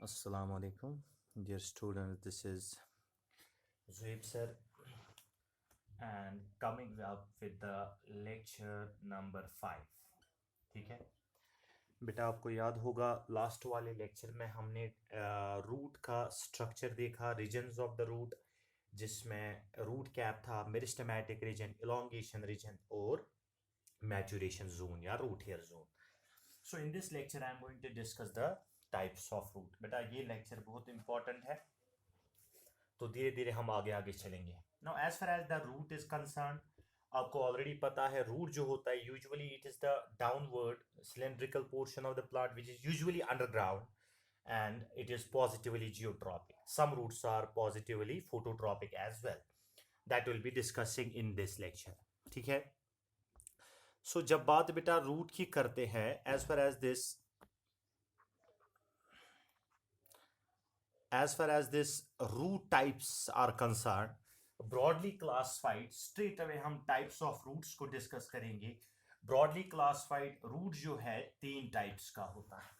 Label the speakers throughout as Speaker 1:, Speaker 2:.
Speaker 1: Assalamu alaikum, dear students. This is Zuhaib sir, and coming up with the lecture number 5. ठीक है बेटा, आपको याद होगा लास्ट वाले लेक्चर में हमने रूट का स्ट्रक्चर देखा, रीजन्स ऑफ द रूट, जिसमें रूट कैप था, मेरिस्टेमेटिक रीजन, इलोंगेशन रीजन और मैचुरेशन जोन या root hair zone. So in this lecture I am going to discuss the types of root. बेटा ये लेक्चर बहुत important है, तो धीरे धीरे हम आगे आगे चलेंगे. Now as far as the root is concerned, आपको ऑलरेडी पता है रूट जो होता है usually it is the downward cylindrical portion of the plant which is usually underground and it is positively geotropic. Some roots are positively phototropic as well. That will be discussing in this lecture. ठीक है. So जब बात बेटा root की करते हैं, as far as this root types are concerned, broadly classified, straight away हम types of roots को discuss करेंगे. broadly classified root जो है 3 types का होता है.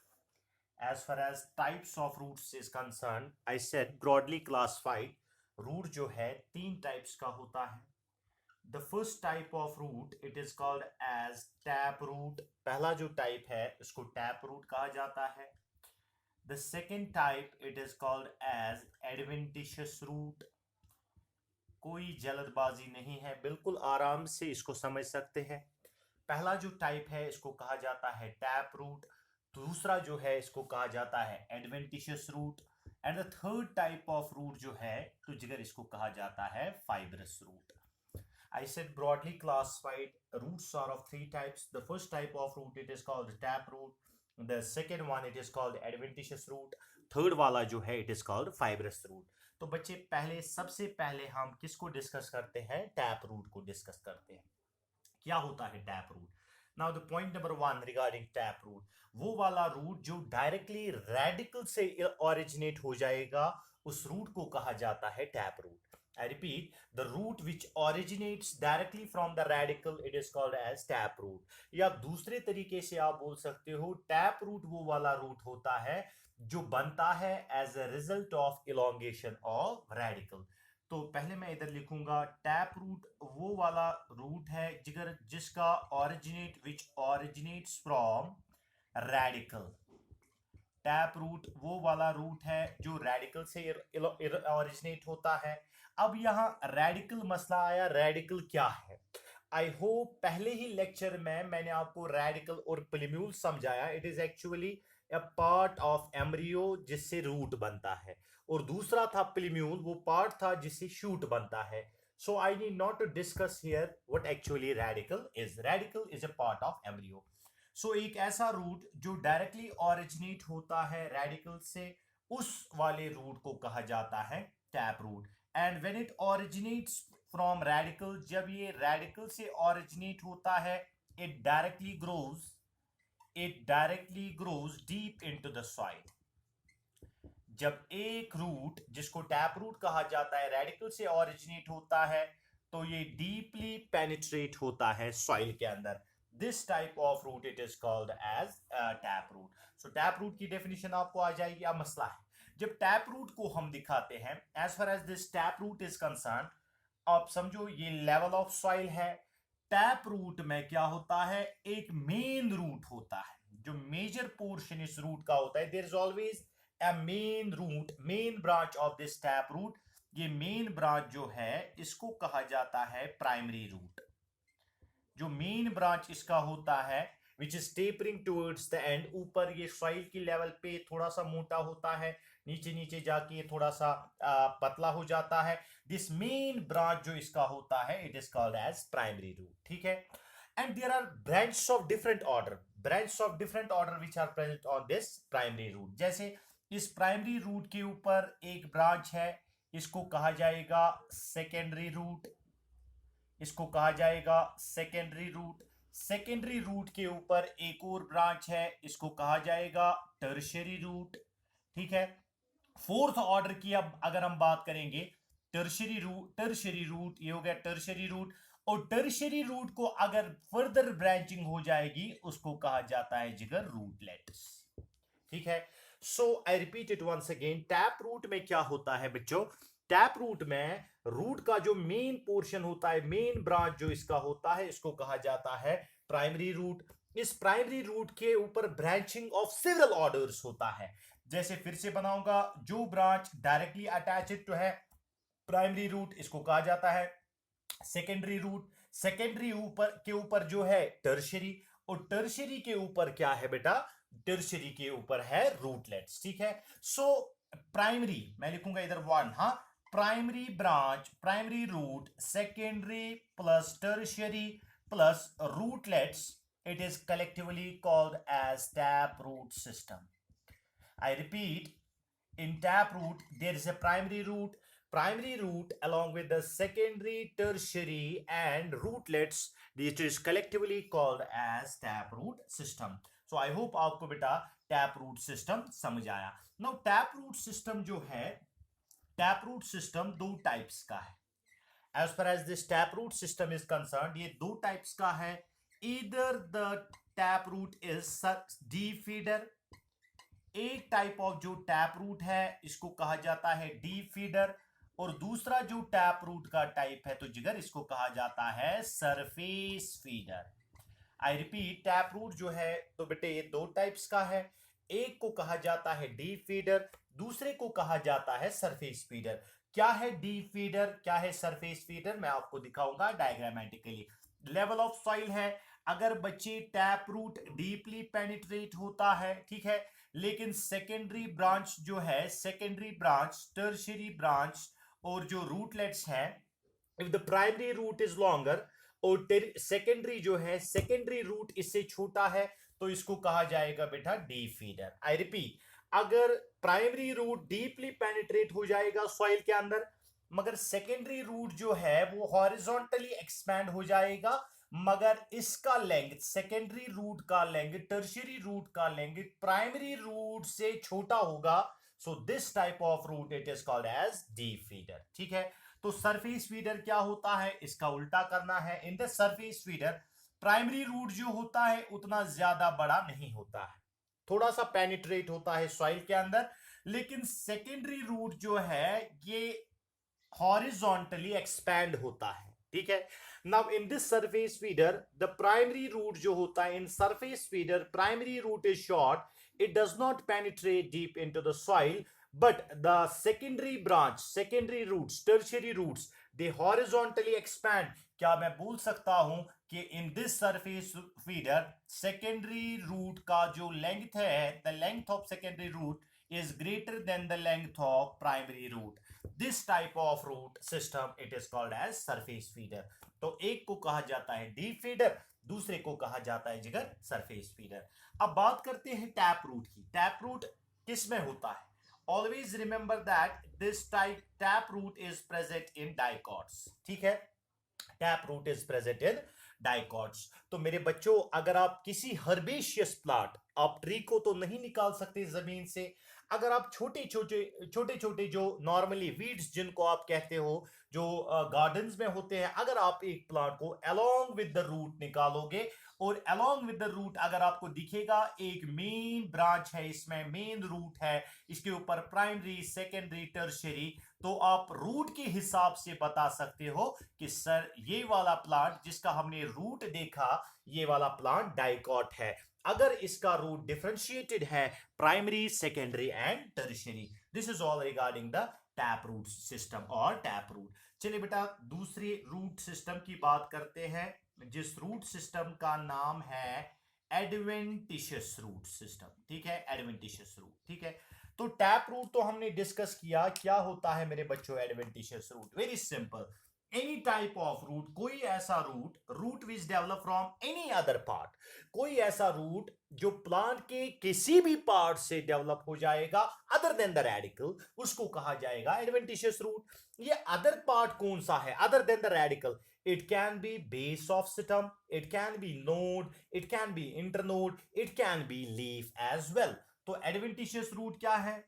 Speaker 1: As far as types of roots is concerned, I said broadly classified root जो है 3 types का होता है. The first type of root it is called as tap root. पहला जो type है उसको tap root कहा जाता है. The second type it is called as adventitious root. कोई जल्दबाजी नहीं है, बिल्कुल आराम से इसको समझ सकते हैं. पहला जो टाइप है इसको कहा जाता है टैप रूट, दूसरा जो है इसको कहा जाता है adventitious root, and the third type of root जो है तो जिगर इसको कहा जाता है fibrous root. I said broadly classified roots are of 3 types. The first type of root it is called tap root. The second one it is called adventitious root. Third वाला जो है it is called fibrous root. तो बच्चे सबसे पहले हम किसको discuss करते हैं? टैप रूट को डिस्कस करते हैं. क्या होता है tap root? Now the point number 1 regarding tap root, वो वाला रूट जो डायरेक्टली रेडिकल से ओरिजिनेट हो जाएगा, उस रूट को कहा जाता है tap root. I repeat, the root which originates directly from the radical, it is called as tap root. या दूसरे तरीके से आप बोल सकते हो टैप रूट वो वाला रूट होता है जो बनता है as a result of elongation of radical. तो पहले मैं इधर लिखूंगा टैप रूट वो वाला रूट है जिगर जिसका originate which originates from radicle. Tap root वो वाला रूट है जो रेडिकल से ऑरिजिनेट होता है. अब यहाँ रेडिकल मसला आया, रेडिकल क्या है? आई होप पहले ही लेक्चर में मैंने आपको रेडिकल और प्लिम्यूल समझाया. It is actually a part of embryo जिससे रूट बनता है, और दूसरा था प्लिम्यूल, वो पार्ट था जिससे शूट बनता है. So I need not to discuss here what actually radical is. Radical is a part of embryo. So एक ऐसा रूट जो डायरेक्टली ऑरिजिनेट होता है रेडिकल से, उस वाले रूट को कहा जाता है tap root. And when it originates from radicle, जब ये रेडिकल से ऑरिजिनेट होता है, it directly grows deep into the soil. जब एक रूट जिसको टैप रूट कहा जाता है रेडिकल से ऑरिजिनेट होता है, तो ये डीपली पेनिट्रेट होता है सॉइल के अंदर. This type of root it is called as tap root. So tap root की डेफिनेशन आपको आ जाएगी. अब मसला है, जब टैप रूट को हम दिखाते हैं, as far as this tap root is concerned, आप समझो ये लेवल ऑफ सॉइल है. टैप रूट में क्या होता है? एक मेन रूट होता है, जो मेजर पोर्शन इस रूट का होता है. There is always a main root, main branch of this tap root. ये मेन ब्रांच जो है इसको कहा जाता है प्राइमरी रूट. जो मेन ब्रांच इसका होता है which is tapering towards the end, ऊपर ये सॉइल की लेवल पे थोड़ा सा मोटा होता है, नीचे नीचे जाके थोड़ा सा पतला हो जाता है. दिस मेन ब्रांच जो इसका होता है it is called as primary root. ठीक है. And there are branches of different order which are present on this primary root. जैसे इस प्राइमरी रूट के ऊपर एक ब्रांच है, इसको कहा जाएगा सेकेंडरी रूट. इसको कहा जाएगा सेकेंडरी रूट. सेकेंडरी रूट के ऊपर एक और ब्रांच है, इसको कहा जाएगा टर्शियरी रूट. ठीक है. फोर्थ ऑर्डर की अब अगर हम बात करेंगे, टर्शियरी रूट ये हो गया टर्शियरी रूट. और टर्शियरी रूट को अगर फर्दर ब्रांचिंग हो जाएगी उसको कहा जाता है जिगर रूटलेट्स. ठीक है. So I repeat it once again, tap root में क्या होता है बच्चों? टैप रूट में रूट का जो मेन पोर्शन होता है, मेन ब्रांच जो इसका होता है, इसको कहा जाता है प्राइमरी रूट। इस प्राइमरी रूट के ऊपर ब्रांचिंग ऑफ सेवरल ऑर्डर्स होता है। जैसे फिर से बनाऊंगा, जो ब्रांच डायरेक्टली अटैच्ड टू है प्राइमरी रूट, इसको कहा जाता है सेकेंडरी रूट। सेकेंडरी ऊपर के ऊपर जो है टर्शरी, और टर्शरी के ऊपर क्या है बेटा? टर्शरी के ऊपर है रूटलेट्स। ठीक है। सो प्राइमरी मैं लिखूंगा इधर वन, हाँ, primary branch, primary root, secondary plus tertiary plus rootlets, it is collectively called as tap root system. I repeat, in taproot there is a primary root along with the secondary, tertiary and rootlets, which is collectively called as taproot system. So I hope आपको बेटा taproot system समझ आया। Now taproot system जो है, taproot system दो types का है। As far as this taproot system is concerned, ये दो टाइप्स का है। Either the taproot is deep feeder, एक टाइप ऑफ जो टैप रूट है इसको कहा जाता है डीप फीडर, और दूसरा जो टैप रूट का टाइप है तो जिगर, इसको कहा जाता है surface feeder. I repeat, tap root जो है तो बेटे ये दो टाइप्स का है। एक को कहा जाता है डीप फीडर, दूसरे को कहा जाता है सरफेस फीडर। क्या है डीप फीडर, क्या है सरफेस फीडर, मैं आपको दिखाऊंगा डायग्रामेटिकली। लेवल ऑफ सॉइल है, अगर बच्चे टैप रूट डीपली पेनिट्रेट होता है, ठीक है, लेकिन सेकेंडरी ब्रांच जो है, सेकेंडरी ब्रांच, टर्शियरी ब्रांच और जो रूटलेट्स है, if the primary root is longer और सेकेंडरी जो है, सेकेंडरी रूट इससे छोटा है, तो इसको कहा जाएगा बेटा डीप फीडर। आई रिपीट, अगर प्राइमरी रूट डीपली पेनिट्रेट हो जाएगा सॉइल के अंदर, मगर सेकेंडरी रूट जो है वो हॉरिजॉन्टली एक्सपैंड हो जाएगा, मगर इसका लेंथ, सेकेंडरी रूट का लेंथ, टर्शियरी रूट का लेंथ प्राइमरी रूट से छोटा होगा। So this type of root it is called as deep feeder. ठीक है। तो सरफेस फीडर क्या होता है, इसका उल्टा करना है। In the surface feeder primary root जो होता है उतना ज्यादा बड़ा नहीं होता है, थोड़ा सा पेनिट्रेट होता है सॉइल के अंदर, लेकिन सेकेंडरी रूट जो है ये हॉरिजॉन्टली एक्सपैंड होता है। ठीक है। Now in this surface feeder the primary root जो होता है, in surface feeder primary root is short, it does not penetrate deep into the soil, but the secondary branch, secondary roots, tertiary roots, they horizontally expand. क्या मैं बोल सकता हूं कि in this surface feeder secondary root का जो length है, the length of secondary root is greater than the length of primary root. This type of root system it is called as surface feeder. तो एक को कहा जाता है deep feeder, दूसरे को कहा जाता है जिगर सरफेस फीडर। अब बात करते हैं टैप रूट की। टैप रूट किस में होता है? Always remember that this type tap root is present in dicots. ठीक है, tap root is present in dicots. तो मेरे बच्चों, अगर आप किसी हर्बेशियस प्लांट, आप ट्री को तो नहीं निकाल सकते जमीन से, अगर आप छोटे छोटे जो नॉर्मली वीड्स जिनको आप कहते हो, जो गार्डन्स में होते हैं, अगर आप एक प्लांट को अलोंग विद द रूट निकालोगे, और अलोंग विद द रूट अगर आपको दिखेगा एक मेन ब्रांच है, इसमें मेन रूट है, इसके ऊपर प्राइमरी, सेकेंडरी, टर्शियरी, तो आप रूट के हिसाब से बता सकते हो कि सर ये वाला प्लांट जिसका हमने रूट देखा, ये वाला प्लांट डाइकॉट है, अगर इसका रूट डिफरेंशिएटेड है primary, secondary and tertiary. This is all regarding the tap root system और टैप रूट। चलिए बेटा दूसरे रूट सिस्टम की बात करते हैं, जिस रूट सिस्टम का नाम है एडवेंटिशियस रूट सिस्टम। ठीक है, एडवेंटिशियस रूट। ठीक है, तो टैप रूट तो हमने डिस्कस किया, क्या होता है मेरे बच्चों adventitious root? Very simple, any type of root, कोई ऐसा root which develop from any other part, कोई ऐसा रूट जो प्लांट के किसी भी पार्ट से डेवलप हो जाएगा अदर देन द रेडिकल, उसको कहा जाएगा एडवेंटिशियस रूट। ये अदर पार्ट कौन सा है other than the radicle? It can be base of stem, it can be node, it can be internode, it can be leaf as well. तो adventitious root क्या है?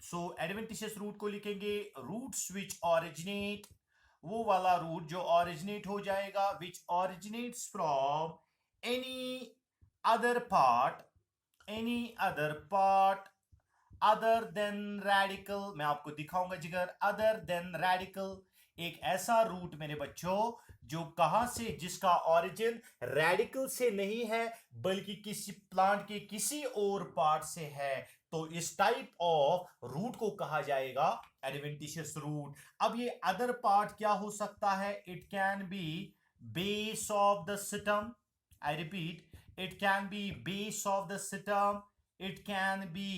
Speaker 1: सो एडवेंटिशियस रूट को लिखेंगे roots विच originate, वो वाला रूट जो originate हो जाएगा, which originates from any other part other than radical, मैं आपको दिखाऊंगा जिगर, अदर देन रेडिकल, एक ऐसा रूट मेरे बच्चों जो कहां से, जिसका ऑरिजिन रेडिकल से नहीं है बल्कि किसी प्लांट के किसी और पार्ट से है, तो इस टाइप ऑफ रूट को कहा जाएगा एडवेंटिशियस रूट। अब ये अदर पार्ट क्या हो सकता है? It can be base of the system, I repeat, it can be base of the stem, it can be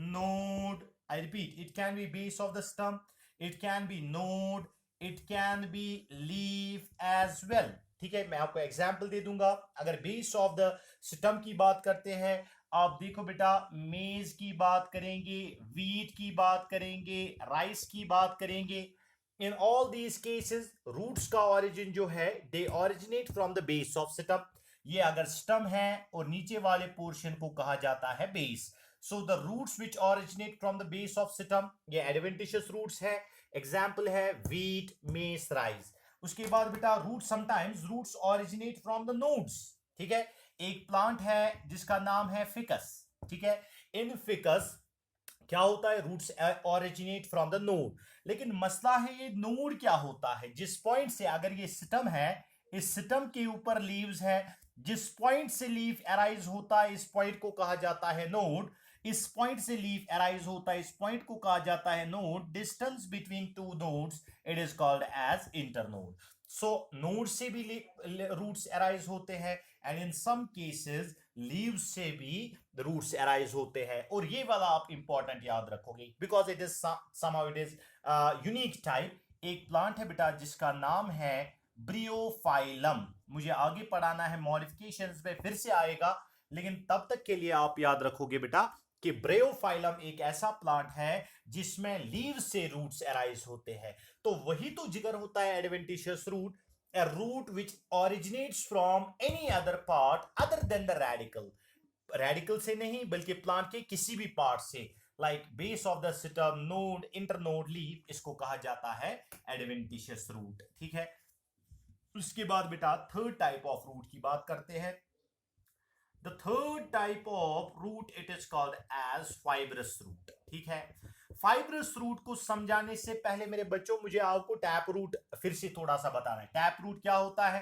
Speaker 1: node, I repeat, it can be base of the stem, it can be node, it can be leaf as well। ठीक है, मैं आपको example दे दूंगा। अगर base of the स्टम की बात करते हैं, आप देखो बेटा, मेज की बात करेंगे, वीट की बात करेंगे, राइस की बात करेंगे, in all these cases roots का ओरिजिन जो है they originate from the base of stem. ये अगर स्टम है और नीचे वाले पोर्शन को कहा जाता है base. So the roots which originate from the base of stem, ये एडवेंटिशियस रूट्स है। एग्जांपल है वीट, मेस, राइस। उसके बाद बेटा root, sometimes roots originate from the nodes. ठीक है, एक प्लांट है जिसका नाम है फिकस। ठीक है, इन फिकस क्या होता है? Roots originate from the node. लेकिन मसला है ये नोड क्या होता है? जिस पॉइंट से, अगर ये स्टम है, इस स्टम के ऊपर लीव्स है, जिस पॉइंट से लीफ अराइज होता है इस पॉइंट को कहा जाता है नोड। इस पॉइंट से लीफ अराइज होता है इस पॉइंट को कहा जाता है node. Distance between two nodes it is called as internode. So node से भी रूट्स अराइज होते हैं and in some cases leaves से भी रूट्स अराइज होते हैं। और ये वाला आप इंपॉर्टेंट याद रखोगे because it is somehow it is unique type. एक प्लांट है बेटा जिसका नाम है ब्रियोफाइलम। मुझे आगे पढ़ाना है, मॉडिफिकेशंस पे फिर से आएगा, लेकिन तब तक के लिए आप याद रखोगे बेटा कि ब्रियोफाइलम एक ऐसा प्लांट है जिसमें लीव से रूट्स अराइज होते हैं। तो वही तो जिक्र होता है adventitious root, a root which originates from any other part other than the radical। Radical से नहीं बल्कि प्लांट के किसी भी पार्ट से, like base of the stem, node, internode, leaf, इसको कहा जाता है एडवेंटिशियस रूट। ठीक है, उसके बाद बेटा थर्ड टाइप ऑफ रूट की बात करते हैं। The third type of root it is called as fibrous root. ठीक है, फाइब्रस रूट को समझाने से पहले मेरे बच्चों मुझे आपको टैप रूट फिर से थोड़ा सा बताना है। टैप रूट क्या होता है?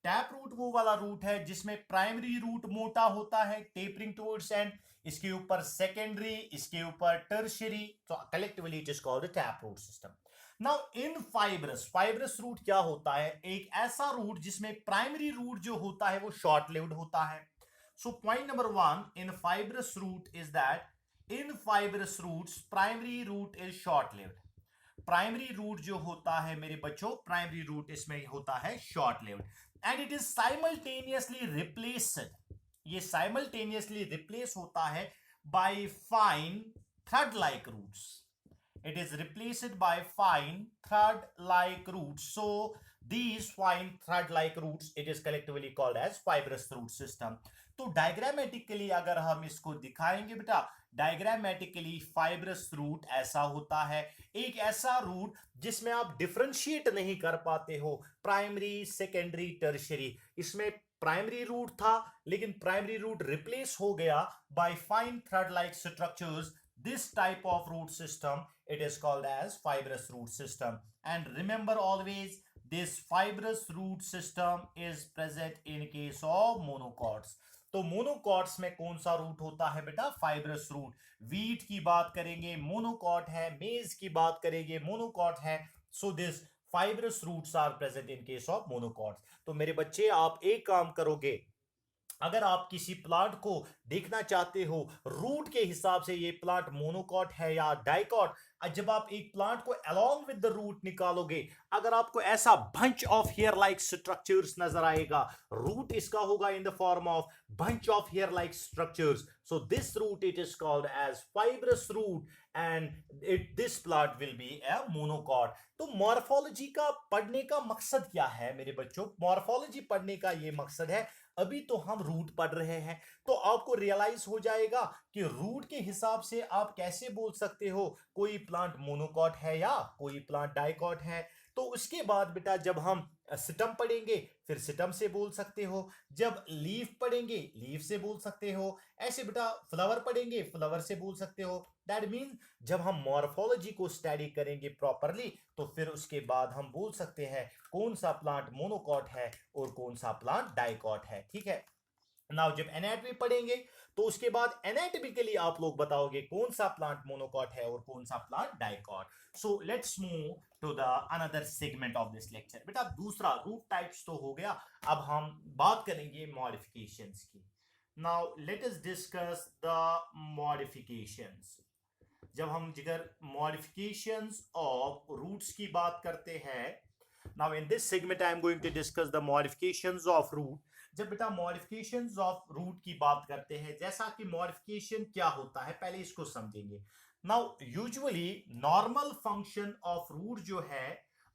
Speaker 1: टैप रूट वो वाला रूट है जिसमें प्राइमरी रूट मोटा होता है टेपरिंग टुवर्ड्स एंड, इसके ऊपर सेकेंडरी, इसके ऊपर टर्शियरी, तो collectively it is called tap root system. Now in fibrous, fibrous root क्या होता है? एक ऐसा रूट जिसमें प्राइमरी रूट जो होता है वो शॉर्ट लिव्ड होता है। So point number 1 in fibrous root is that in fibrous roots primary root is short lived. Primary root जो होता है मेरे बच्चों, प्राइमरी रूट इसमें होता है short lived and it is simultaneously replaced. ये साइमल्टेनियसली रिप्लेस होता है by fine thread like roots. It is replaced by fine thread-like roots. So these fine thread-like roots, it is collectively called as fibrous root system. तो diagrammatically अगर हम इसको दिखाएंगे बेटा, diagrammatically fibrous root ऐसा होता है, एक ऐसा रूट जिसमें आप डिफरेंशिएट नहीं कर पाते हो प्राइमरी, सेकेंडरी, टर्शियरी। इसमें प्राइमरी रूट था लेकिन प्राइमरी रूट रिप्लेस हो गया by fine thread like structures. This type of root system it is called as fibrous root system, and remember always this fibrous root system is present in case of monocots। तो monocots में कौन सा root होता है बेटा? Fibrous root. Wheat की बात करेंगे मोनोकॉट है, मेज की बात करेंगे मोनोकॉट है। So this fibrous roots are present in case of monocots. तो मेरे बच्चे आप एक काम करोगे, अगर आप किसी प्लांट को देखना चाहते हो रूट के हिसाब से ये प्लांट मोनोकॉट है या डाइकॉट, जब आप एक प्लांट को अलोंग विद द रूट निकालोगे, अगर आपको ऐसा bunch of hair like structures नजर आएगा, रूट इसका होगा in the form of bunch of hair like structures. So this root it is called as fibrous root and this plant will be a monocot. तो morphology का पढ़ने का मकसद क्या है मेरे बच्चों? मॉर्फोलॉजी पढ़ने का ये मकसद है, अभी तो हम रूट पढ़ रहे हैं तो आपको रियलाइज हो जाएगा कि रूट के हिसाब से आप कैसे बोल सकते हो कोई प्लांट मोनोकॉट है या कोई प्लांट डाइकॉट है। तो उसके बाद बेटा जब हम सिटम पढ़ेंगे फिर सिटम से बोल सकते हो, जब लीफ पढ़ेंगे लीफ से बोल सकते हो, ऐसे बेटा फ्लावर पढ़ेंगे फ्लावर से बोल सकते हो। दैट मीन जब हम मॉर्फोलॉजी को स्टडी करेंगे प्रॉपरली तो फिर उसके बाद हम बोल सकते हैं कौन सा प्लांट मोनोकॉट है और कौन सा प्लांट डाइकॉट है। ठीक है, नाउ जब एनाटॉमी पढ़ेंगे तो उसके बाद एनाटॉमिकली आप लोग बताओगे कौन सा प्लांट मोनोकॉट है और कौन सा plant dicot. So let's move to the another segment of this lecture. बेटा दूसरा रूट टाइप्स तो हो गया, अब हम बात करेंगे मॉडिफिकेशंस की। Now let us discuss the modifications. जब हम जिगर मॉडिफिकेशंस ऑफ रूट्स की बात करते हैं, now in this segment I am going to discuss the modifications of root. जब बेटा मॉडिफिकेशंस ऑफ रूट की बात करते हैं, जैसा कि मॉडिफिकेशन क्या होता है पहले इसको समझेंगे। Now usually normal function of root जो है,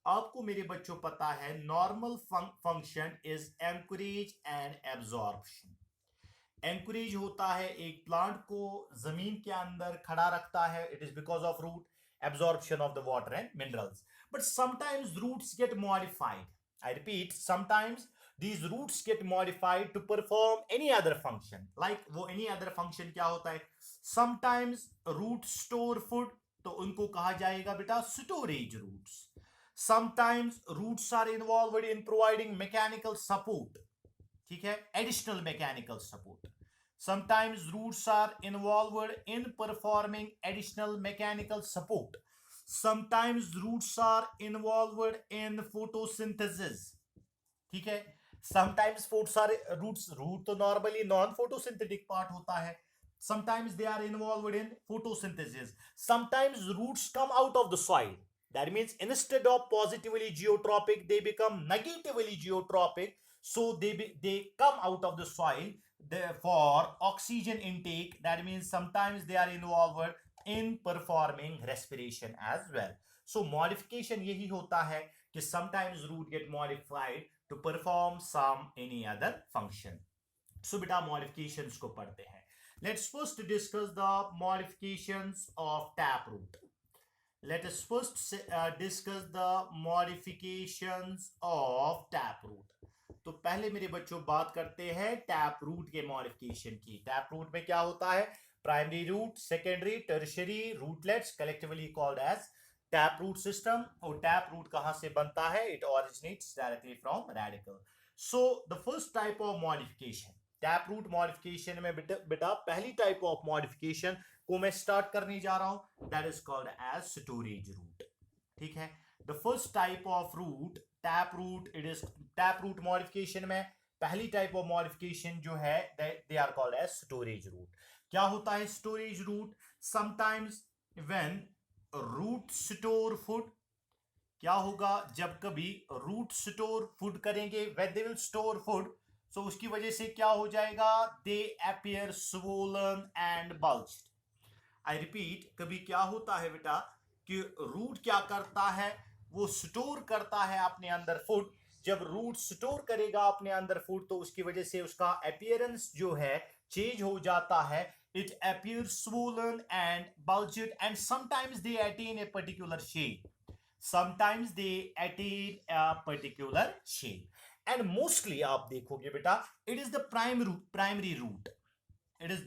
Speaker 1: आपको मेरे बच्चों पता है normal function is anchorage and absorption. Anchorage होता है एक प्लांट को जमीन के अंदर खड़ा रखता है, it is because of root, absorption of the water and minerals. But sometimes roots get modified, I repeat sometimes these roots get modified to perform any other function. Like वो any other function क्या होता है, sometimes root store food, तो उनको कहा जाएगा बेटा storage roots. Sometimes roots are involved in providing mechanical support, ठीक है, additional mechanical support. Sometimes roots are involved in performing additional mechanical support. Sometimes roots are involved in photosynthesis, ठीक है। Sometimes roots तो normally non photosynthetic part होता है, sometimes they are involved in photosynthesis. Sometimes roots come out of the soil, that means instead of positively geotropic they become negatively geotropic, so they come out of the soil for oxygen intake. That means sometimes they are involved in performing respiration as well. So modification यही होता है कि sometimes root get modified to perform some any other function. So beta modifications को पढ़ते हैं. Let's first discuss the modifications of taproot. Let us first discuss the modifications of taproot. तो पहले मेरे बच्चों बात करते हैं taproot के modification की. Taproot में क्या होता है, primary root, secondary, tertiary rootlets collectively called as tap system. और टैप रूट कहां से बनता है, it originates directly from radical. So the first type of modification, tap root modification में बेटा पहली टाइप ऑफ मॉडिफिकेशन को मैं स्टार्ट करने जा रहा हूं, that is called as storage root. ठीक है, the first type of root tap root, it is tap root modification में पहली टाइप ऑफ मॉडिफिकेशन जो है they are called as storage root. क्या होता है storage root, sometimes when root store food, क्या होगा जब कभी रूट स्टोर फूड करेंगे, when they will store food, so उसकी वजह से क्या हो जाएगा, they appear swollen and bulged. I repeat, कभी क्या होता है बेटा कि रूट क्या करता है, वो स्टोर करता है अपने अंदर फूड। जब रूट स्टोर करेगा अपने अंदर फूड तो उसकी वजह से उसका अपीयरेंस जो है चेंज हो जाता है, it appears swollen and bulged, and sometimes they attain a particular shape. Sometimes they attain a particular shape. And mostly आप देखोगे बेटा, it is the primary root. It is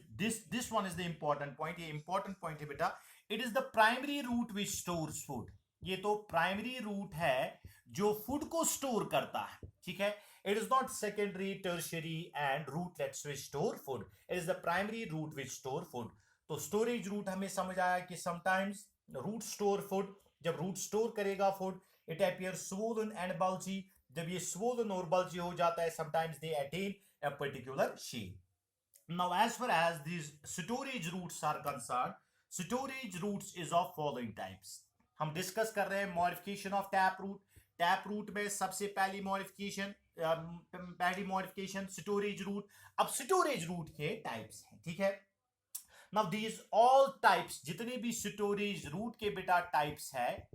Speaker 1: this one is the important point. ये important point है बेटा, it is the primary root which stores food. ये तो primary root है जो फूड को स्टोर करता है, ठीक है। It is not secondary, tertiary and rootlets which store food. It is the primary root which store food. तो storage root हमें समझ आया कि sometimes root store food, जब root store करेगा food, it appears swollen and bulgy. जब ये swollen और bulgy हो जाता है, sometimes they attain a particular shape. Now, as far as these storage roots are concerned, storage roots is of following types. हम discuss कर रहे हैं modification of tap root. Tap root में सबसे पहली मॉडिफिकेशन स्टोरेज रूट। अब storage root के types हैं, ठीक है। नाउ दीज ऑल टाइप्स, जितने भी स्टोरेज रूट के बेटा टाइप्स है,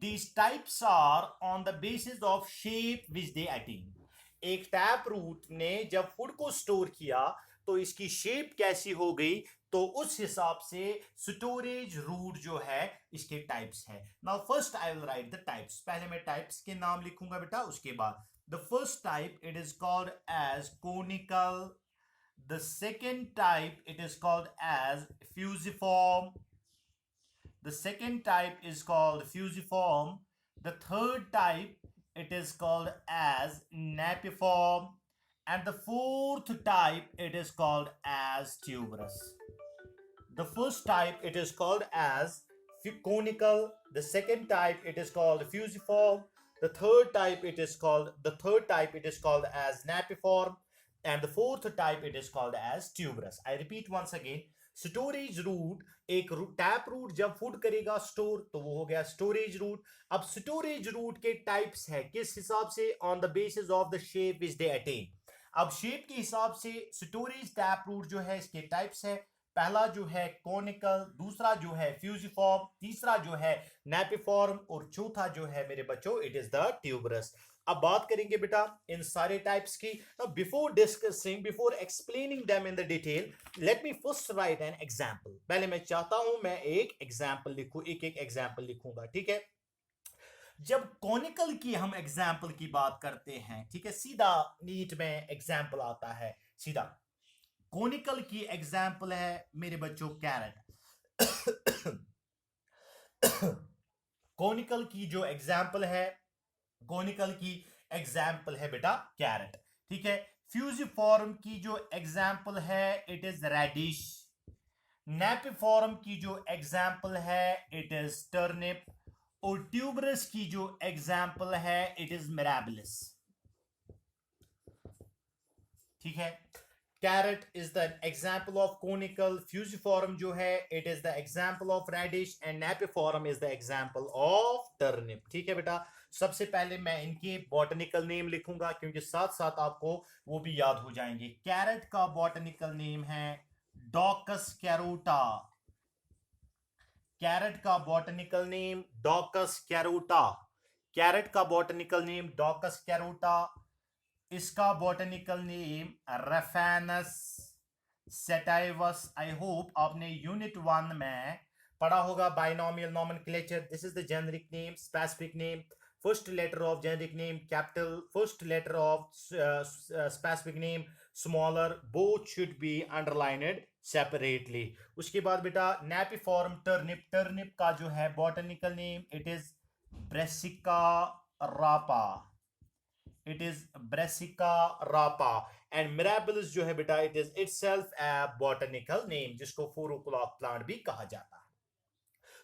Speaker 1: these types are on the basis of shape which they attain. एक टैप रूट ने जब फूड को स्टोर किया तो इसकी शेप कैसी हो गई, तो उस हिसाब से स्टोरेज रूट जो है इसके टाइप्स है। Now first I will write the types, पहले मैं टाइप्स के नाम लिखूंगा बेटा, उसके बाद the first type it is called as conical, the second type it is called as fusiform, the second type is called fusiform, the third type it is called as napiform, and the fourth type it is called as tuberous. The first type it is called as conical, the second type it is called fusiform, the third type it is called as napiform, and the fourth type it is called as tuberous. I repeat once again, storage root, एक tap root जब food करेगा store तो वो हो गया storage root. अब storage root के types है किस हिसाब से, on the basis of the shape which they attain. अब शेप के हिसाब से स्टोरेज टैप रूट जो है इसके टाइप्स है, पहला जो है कॉनिकल, दूसरा जो है फ्यूजिफॉर्म, तीसरा जो है नेपिफॉर्म और चौथा जो है मेरे बच्चों इट इज द ट्यूबरस। अब बात करेंगे बेटा इन सारे टाइप्स की। Before explaining them in the detail, let me first right an example. पहले मैं चाहता हूं मैं एक एग्जांपल लिखूं, एक एग्जांपल लिखूंगा, ठीक है। जब कॉनिकल की हम एग्जांपल की बात करते हैं, ठीक है, सीधा नीट में एग्जांपल आता है सीधा। कॉनिकल की एग्जांपल है मेरे बच्चों कैरेट। कॉनिकल की जो एग्जांपल है, कॉनिकल की एग्जाम्पल है बेटा कैरेट, ठीक है। फ्यूजिफॉर्म की जो एग्जाम्पल है इट इज रेडिश, नेपिफॉर्म की जो एग्जाम्पल है इट इज टर्निप, और ट्यूबरस की जो एग्जाम्पल है इट इज मिराबिलिस, ठीक है। Carrot is the example of conical, fusiform जो है it is the example of radish, and napiform is the example of turnip, ठीक है बेटा। सबसे पहले मैं इनके बॉटनिकल नेम लिखूंगा क्योंकि साथ साथ आपको वो भी याद हो जाएंगे। कैरेट का बॉटनिकल नेम है डॉकस कैरोटा, कैरेट का botanical name Daukaus carota, carat का बॉटनिकल नेम डॉकस कैरोटा, इसका botanical name Raphanus sativus. I hope आपने यूनिट 1 में पढ़ा होगा binomial nomenclature. This is the generic name, specific name, first letter of generic name capital, first letter of specific name smaller, both should be underlined separately. उसके बाद बेटा नेपिफॉर्म turnip, turnip का जो है botanical name it is Brassica रापा, it is Brassica रापा, and mirabilis जो है बेटा it is itself a botanical name जिसको 4 o'clock प्लांट भी कहा जाता है।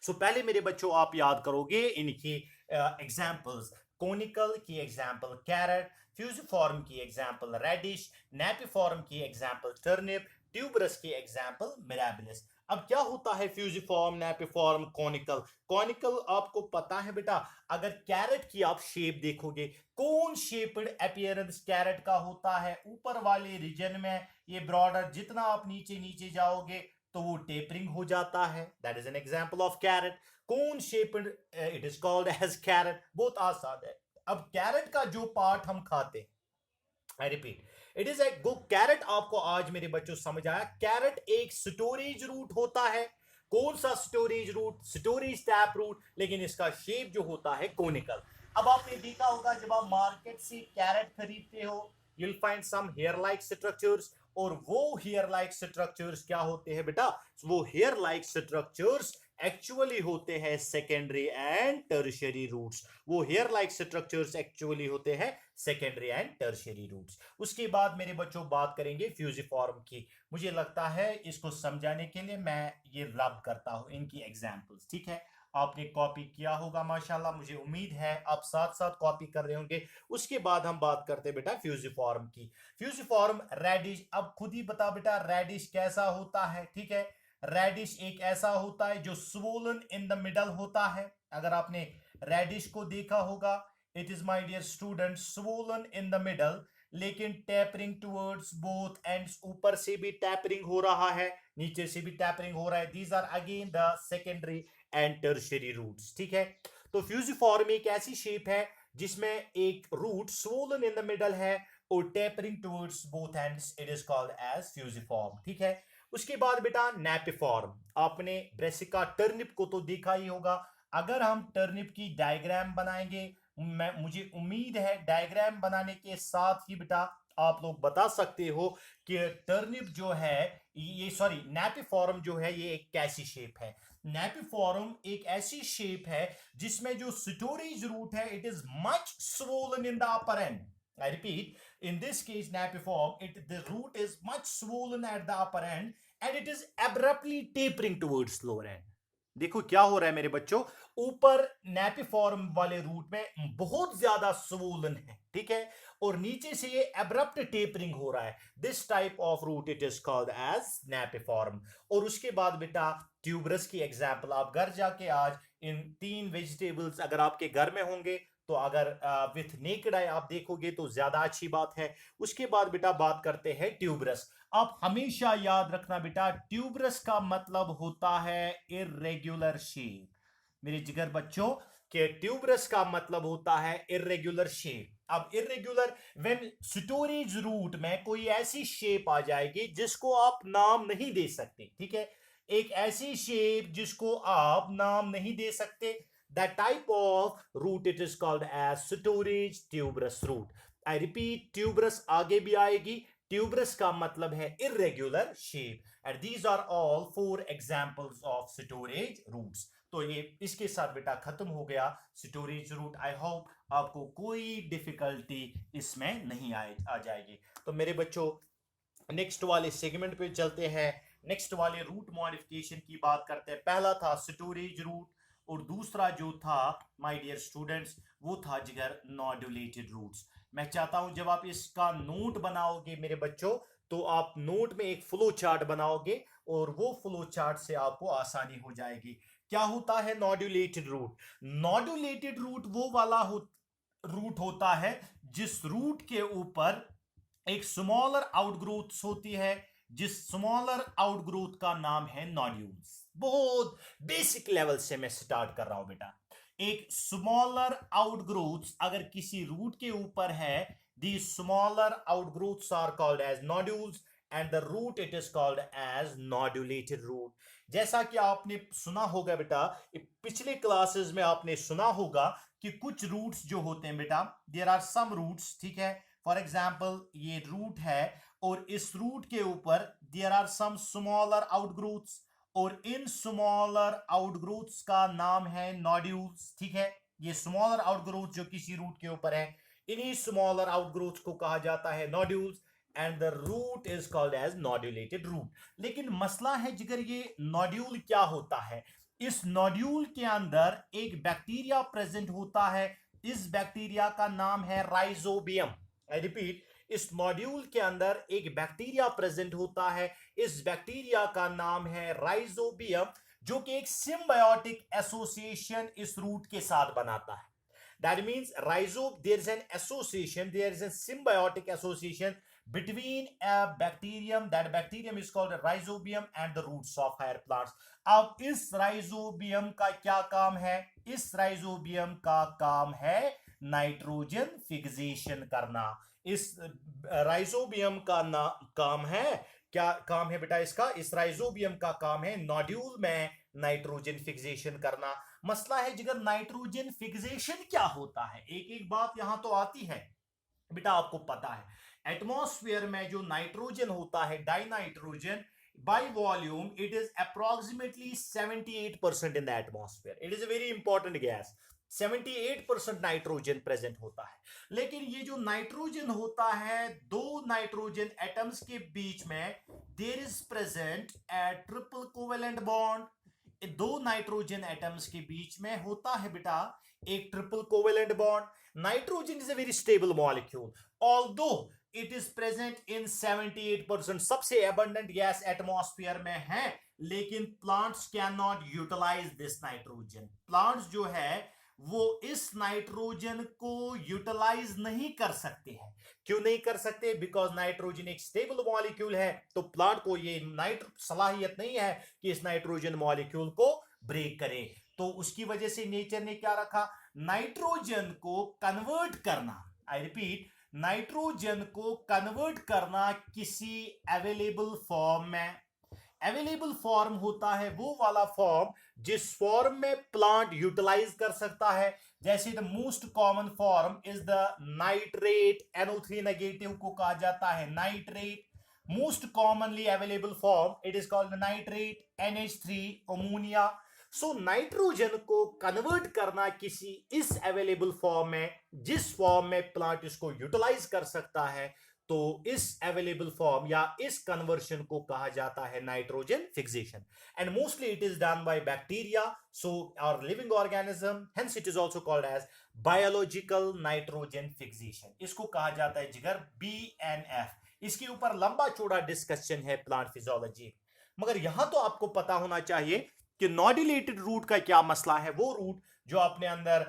Speaker 1: सो पहले मेरे बच्चों आप याद करोगे इनकी एग्जाम्पल्स। कोनिकल की एग्जाम्पल कैरेट, फ्यूजिफॉर्म की एग्जाम्पल रेडिश, नेपिफॉर्म की एग्जाम्पल टर्निप, ट्यूबरस की एग्जाम्पल मिराबिलिस। अब क्या होता है फ्यूजिफॉर्म, नेपिफॉर्म, कोनिकल? कोनिकल आपको पता है बेटा, अगर कैरेट की आप शेप देखोगे, कौन शेप्ड अपीयरेंस कैरेट का होता है? ऊपर वाले रीजन में ये ब्रॉडर, जितना आप नीचे नीचे जाओगे तो वो टेपरिंग हो जाता है, that is an example of carrot. Cone shaped, it is called as carrot. बहुत आसान है। अब कैरेट का जो पार्ट हम खाते हैं, I repeat, it is a go carrot. आपको आज मेरे बच्चों समझ आया, कैरेट एक स्टोरेज रूट होता है। कौन सा storage root? Storage tap root, लेकिन इसका शेप जो होता है कोनिकल। अब आपने देखा होगा जब आप मार्केट से कैरेट खरीदते हो, you'll find some hair like structures, और वो हेयर लाइक स्ट्रक्चर्स क्या होते हैं बेटा? वो हेयर लाइक स्ट्रक्चर्स एक्चुअली होते हैं सेकेंडरी एंड टर्शियरी रूट्स। वो हेयर लाइक स्ट्रक्चर्स एक्चुअली होते हैं सेकेंडरी एंड टर्शियरी रूट्स। उसके बाद मेरे बच्चों बात करेंगे फ्यूजिफॉर्म की। मुझे लगता है इसको समझाने के लिए मैं ये रब करता हूं इनकी एग्जांपल्स, ठीक है। आपने कॉपी किया होगा माशाल्लाह, मुझे उम्मीद है आप साथ साथ कॉपी कर रहे होंगे। उसके बाद हम बात करते हैं बेटा फ्यूजिफॉर्म की। फ्यूजिफॉर्म रेडिश, अब खुद ही बता बेटा रेडिश कैसा होता है, ठीक है। रेडिश एक ऐसा होता है जो स्वोलन इन द मिडल होता है। अगर आपने रेडिश को देखा होगा, it is my dear student swollen in the middle, लेकिन टैपरिंग टुवर्ड्स बोथ एंड्स। ऊपर से भी टैपरिंग हो रहा है, नीचे से भी टैपरिंग हो रहा है। These are again the secondary and tertiary roots, ठीक है। तो फ्यूजिफॉर्म एक ऐसी शेप है जिसमें एक root swollen in the middle है और tapering towards both ends, it is called as fusiform, ठीक है। उसके बाद बेटा नेपिफॉर्म, आपने ब्रेसिका टर्निप को तो देखा ही होगा। अगर हम टर्निप की डायग्राम बनाएंगे, मुझे उम्मीद है डायग्राम बनाने के साथ ही बेटा आप लोग बता सकते हो कि टर्निप जो है, ये सॉरी नेपिफॉर्म जो है ये एक कैसी शेप है। नेपिफॉर्म एक ऐसी शेप है जिसमें जो स्टोरेज रूट है it is much swollen in the upper end. I repeat, in this case napiform, the root is much swollen at the upper end and it is abruptly tapering towards lower end. देखो क्या हो रहा है मेरे बच्चों, ऊपर नेपिफॉर्म वाले root में बहुत ज्यादा swollen है, ठीक है, और नीचे से ये एब्रप्ट टेपरिंग हो रहा है। This type of root it is called as napiform. और उसके बाद बेटा ट्यूबरस की एग्जांपल, आप घर जाके आज इन 3 वेजिटेबल्स अगर आपके घर में होंगे तो अगर विथ नेकेड आई आप देखोगे तो ज्यादा अच्छी बात है। उसके बाद बेटा बात करते हैं ट्यूबरस। आप हमेशा याद रखना बेटा, ट्यूबरस का मतलब होता है इर्रेगुलर शेप। मेरे जिगर बच्चों के ट्यूबरस का मतलब होता है इर्रेगुलर शेप। अब इर्रेगुलर व्हेन स्टोरेज रूट में कोई ऐसी शेप आ जाएगी जिसको आप नाम नहीं दे सकते, ठीक है, एक ऐसी शेप जिसको आप नाम नहीं दे सकते, that type of root it is called as storage tuberous root. I repeat, tuberous आगे भी आएगी, tuberous का मतलब है irregular shape and these are all 4 examples of storage roots. तो ये इसके साथ बेटा खत्म हो गया स्टोरेज रूट। आई होप आपको कोई डिफिकल्टी इसमें नहीं आ जाएगी। तो मेरे बच्चों नेक्स्ट वाले सेगमेंट पे चलते हैं, नेक्स्ट वाले रूट मॉडिफिकेशन की बात करते हैं। पहला था स्टोरेज रूट और दूसरा जो था माय डियर स्टूडेंट्स वो था जिगर नॉड्यूलेटेड रूट्स। मैं चाहता हूं जब आप इसका नोट बनाओगे मेरे बच्चों तो आप नोट में एक फ्लो चार्ट बनाओगे और वो फ्लो चार्ट से आपको आसानी हो जाएगी। क्या होता है नॉड्यूलेटेड रूट? नॉड्यूलेटेड रूट वो वाला रूट होता है जिस रूट के ऊपर एक स्मॉलर आउटग्रोथ होती है, जिस स्मॉलर आउटग्रोथ का नाम है नॉड्यूल्स। बहुत बेसिक लेवल से मैं स्टार्ट कर रहा हूं बेटा। एक स्मॉलर आउटग्रोथ अगर किसी रूट के ऊपर है, the smaller outgrowths are called as nodules and the root it is called as nodulated root. जैसा कि आपने सुना होगा बेटा, पिछले क्लासेस में आपने सुना होगा कि कुछ रूट्स जो होते हैं बेटा, देयर आर सम रूट्स, ठीक है, फॉर एग्जाम्पल ये रूट है और इस रूट के ऊपर there are some smaller outgrowths और इन स्मॉलर आउटग्रोथ्स का नाम है नॉड्यूल्स, ठीक है। ये स्मॉलर आउटग्रोथ जो किसी रूट के ऊपर है, इन्हीं स्मॉलर आउटग्रोथ्स को कहा जाता है nodules and the root is called as nodulated root. लेकिन मसला है जिगर ये नॉड्यूल क्या होता है? इस नॉड्यूल के अंदर एक बैक्टीरिया प्रेजेंट होता है, इस बैक्टीरिया का नाम है राइजोबियम। आई रिपीट, इस नॉड्यूल के अंदर एक बैक्टीरिया प्रेजेंट होता है, इस बैक्टीरिया का नाम है राइजोबियम, जो कि एक सिम्बायोटिक एसोसिएशन इस रूट के साथ बनाता है। That means there is an association, there is a symbiotic association between a bacterium, that bacterium is called a rhizobium, and the roots of higher plants. अब इस राइजोबियम का क्या काम है? इस राइजोबियम का काम है नाइट्रोजन फिक्सेशन करना। इस राइजोबियम का काम है, क्या काम है बेटा इसका? इस राइजोबियम का काम है नॉड्यूल में नाइट्रोजन फिक्सेशन करना। मसला है जिगर नाइट्रोजन फिक्सेशन क्या होता है? एक एक बात यहां तो आती है बेटा, आपको पता है एटमॉस्फेयर में जो नाइट्रोजन होता है, dinitrogen, by volume it is approximately 78% in the atmosphere. It is a very important gas. 78% nitrogen present होता है। लेकिन ये जो नाइट्रोजन होता है, दो नाइट्रोजन एटम्स के बीच में there is present a triple covalent bond. दो नाइट्रोजन एटम्स के बीच में होता है बेटा एक triple covalent bond. Nitrogen is a very stable molecule, although it is present in 78%, सबसे एबंडेंट गैस एटमॉस्फेयर में है, लेकिन plants can not utilize this nitrogen. Plants जो है वो इस नाइट्रोजन को यूटिलाइज नहीं कर सकते हैं। क्यों नहीं कर सकते? बिकॉज नाइट्रोजन एक स्टेबल मॉलिक्यूल है, तो प्लांट को ये सलाहियत नहीं है कि इस नाइट्रोजन मॉलिक्यूल को ब्रेक करे। तो उसकी वजह से नेचर ने क्या रखा? नाइट्रोजन को कन्वर्ट करना, आई रिपीट, नाइट्रोजन को कन्वर्ट करना किसी अवेलेबल फॉर्म में, अवेलेबल फॉर्म होता है वो वाला फॉर्म जिस फॉर्म में प्लांट यूटिलाइज कर सकता है। जैसे the most common form is the nitrate, NO3 negative को कहा जाता है nitrate. Most commonly available form it is called nitrate, NH3, ammonia. So nitrogen को कन्वर्ट करना किसी इस अवेलेबल फॉर्म में जिस फॉर्म में प्लांट इसको यूटिलाइज कर सकता है, तो इस अवेलेबल फॉर्म या इस कन्वर्शन को कहा जाता है nitrogen fixation. And mostly it is done by bacteria, so और living organism, hence it is also called as biological nitrogen fixation. इसको कहा जाता है जिगर BNF। इसके ऊपर लंबा चौड़ा डिस्कशन है प्लांट फिजियोलॉजी, मगर यहां तो आपको पता होना चाहिए कि नॉड्यूलेटेड रूट का क्या मसला है। वो रूट जो अपने अंदर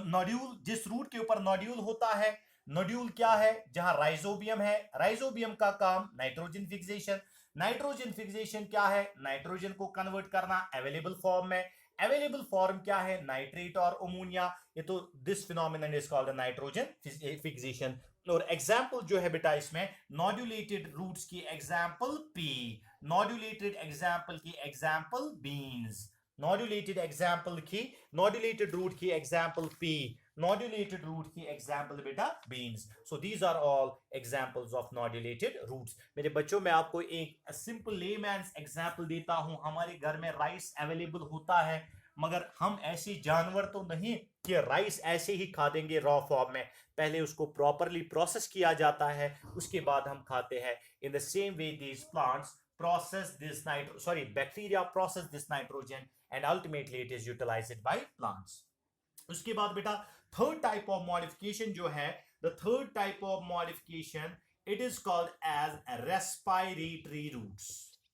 Speaker 1: नोड्यूल, जिस रूट के ऊपर नोड्यूल होता है, नोड्यूल क्या है, जहां राइजोबियम है, राइजोबियम का काम नाइट्रोजन फिक्सेशन। नाइट्रोजन फिक्सेशन क्या है, नाइट्रोजन को कन्वर्ट करना अवेलेबल फॉर्म में। अवेलेबल फॉर्म क्या है, नाइट्रेट और अमोनिया। ये तो this phenomenon is called nitrogen fixation. और एग्जाम्पल जो है बेटा इसमें नॉड्यूलेटेड रूट्स की एग्जाम्पल पी, नॉड्यूलेटेड एग्जाम्पल की एग्जाम्पल बीन्स, नॉड्यूलेटेड एग्जाम्पल की, नॉड्यूलेटेड रूट की एग्जाम्पल पी, नॉड्यूलेटेड रूट की एग्जाम्पल बेटा beans. So these are all examples of nodulated roots. मेरे बच्चों में आपको एक सिंपल लेमैन्स एग्जाम्पल देता हूं। हमारे घर में राइस अवेलेबल होता है, मगर हम ऐसे जानवर तो नहीं कि राइस ऐसे ही खा देंगे रॉ फॉर्म में। पहले उसको प्रॉपरली प्रोसेस किया जाता है, उसके बाद हम खाते हैं। In the same way these plants process this bacteria process this nitrogen and ultimately it is utilized by plants. उसके बाद बेटा थर्ड टाइप ऑफ मॉडिफिकेशन जो है, the third type of modification it is called as respiratory roots.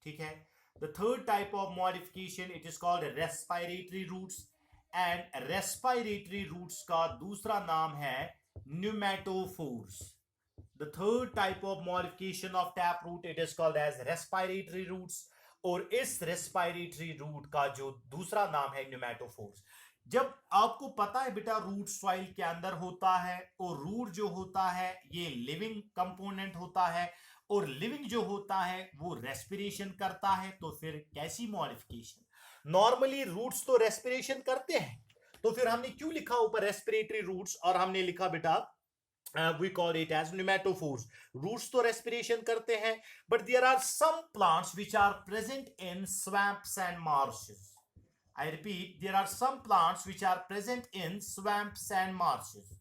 Speaker 1: ठीक है, the third type of modification it is called respiratory roots. And respiratory roots का दूसरा नाम है pneumatophores. The third type of modification of taproot it is called as respiratory roots। और इस respiratory root का जो दूसरा नाम है न्यूमेटोफोर्स। जब आपको पता है बेटा रूट सॉइल के अंदर होता है, और रूट जो होता है ये लिविंग कंपोनेंट होता है, और लिविंग जो होता है वो रेस्पिरेशन करता है, तो फिर कैसी मॉडिफिकेशन। नॉर्मली रूट्स तो रेस्पिरेशन करते हैं, तो फिर हमने क्यों लिखा ऊपर रेस्पिरेटरी रूट्स, और हमने लिखा बेटा we call it as pneumatophores। roots तो respiration करते हैं, but there are some plants which are present in swamps and marshes। I repeat, there are some plants which are present in swamps and marshes।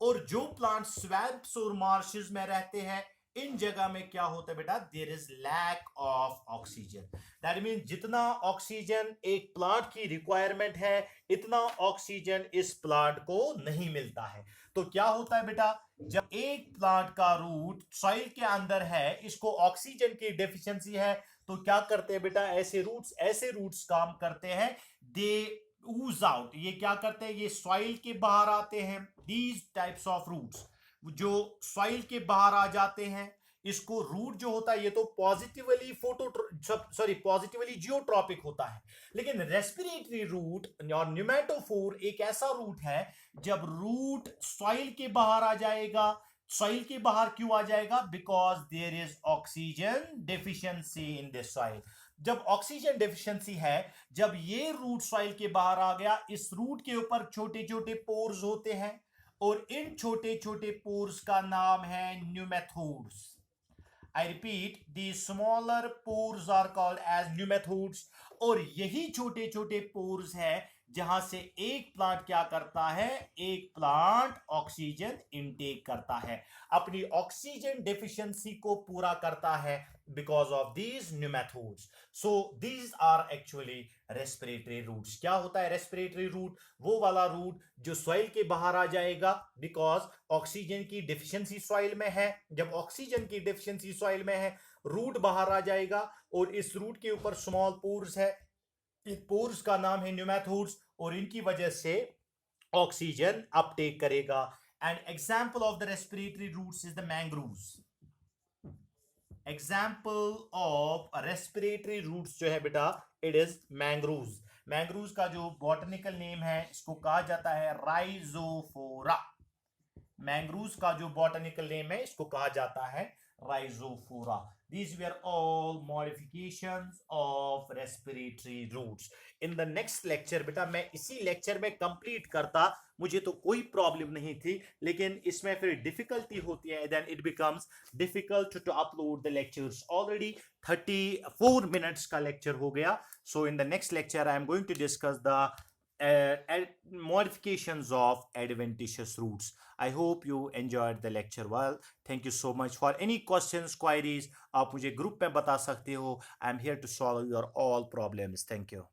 Speaker 1: और जो plants swamps और marshes में रहते हैं, इन जगह में क्या होता है बेटा, there is lack of oxygen. That mean जितना ऑक्सीजन एक प्लांट की रिक्वायरमेंट है, इतना ऑक्सीजन इस प्लांट को नहीं मिलता है। तो क्या होता है बेटा, जब एक प्लांट का रूट सॉइल के अंदर है, इसको ऑक्सीजन की डेफिशिएंसी है, तो क्या करते हैं बेटा, ऐसे रूट्स काम करते हैं, दे ooze आउट। ये क्या करते हैं, ये सॉइल के बाहर आते हैं। दीज टाइप्स ऑफ रूट्स जो सॉइल के बाहर आ जाते हैं, इसको रूट जो होता है ये तो पॉजिटिवली पॉजिटिवली जियोट्रॉपिक होता है। लेकिन रेस्पिरेटरी रूट और न्यूमेटोफोर एक ऐसा रूट है, जब रूट सॉइल के बाहर आ जाएगा। सॉइल के बाहर क्यों आ जाएगा, because there is oxygen deficiency in this soil. जब ऑक्सीजन डेफिशिएंसी है, जब ये रूट सॉइल के बाहर आ गया, इस रूट के ऊपर छोटे छोटे पोर्स होते हैं, और इन छोटे छोटे पोर्स का नाम है न्यूमेथोड्स। I repeat, the smaller pores are called as pneumatodes। और यही छोटे छोटे पोर्स है जहां से एक प्लांट क्या करता है, एक प्लांट ऑक्सीजन इनटेक करता है, अपनी ऑक्सीजन डेफिशिएंसी को पूरा करता है, बिकॉज ऑफ दीज न्यूमेथोड्स। So these are actually respiratory roots. क्या होता है रेस्पिरेटरी रूट, वो वाला रूट जो सॉइल के बाहर आ जाएगा, बिकॉज ऑक्सीजन की डेफिशिएंसी सॉइल में है। जब ऑक्सीजन की डेफिशिएंसी सॉइल में है, रूट बाहर आ जाएगा, और इस रूट के ऊपर स्मॉल पोर्स है, इन पोर्स का नाम है न्यूमेथोड्स, और इनकी वजह से ऑक्सीजन अपटेक करेगा। And example of the respiratory roots is the mangroves. Example of respiratory roots जो है बेटा, इट इज मैंग्रोव्स। मैंग्रोव्स का जो बॉटनिकल नेम है, इसको कहा जाता है राइजोफोरा। मैंग्रोव्स का जो बॉटनिकल नेम है, इसको कहा जाता है Rhizophora. These were all modifications of respiratory routes. In the next lecture, बेटा मैं इसी लेक्चर में कंप्लीट करता, मुझे तो कोई प्रॉब्लम नहीं थी, लेकिन इसमें फिर डिफिकल्टी होती है, then it becomes difficult to upload the lectures. Already 34 minutes का लेक्चर हो गया. So in the next lecture I am going to discuss the modifications of adventitious roots. I hope you enjoyed the lecture well. Thank you so much. For any questions, queries, आप मुझे group में बता सकते हो. I am here to solve your all problems. Thank you.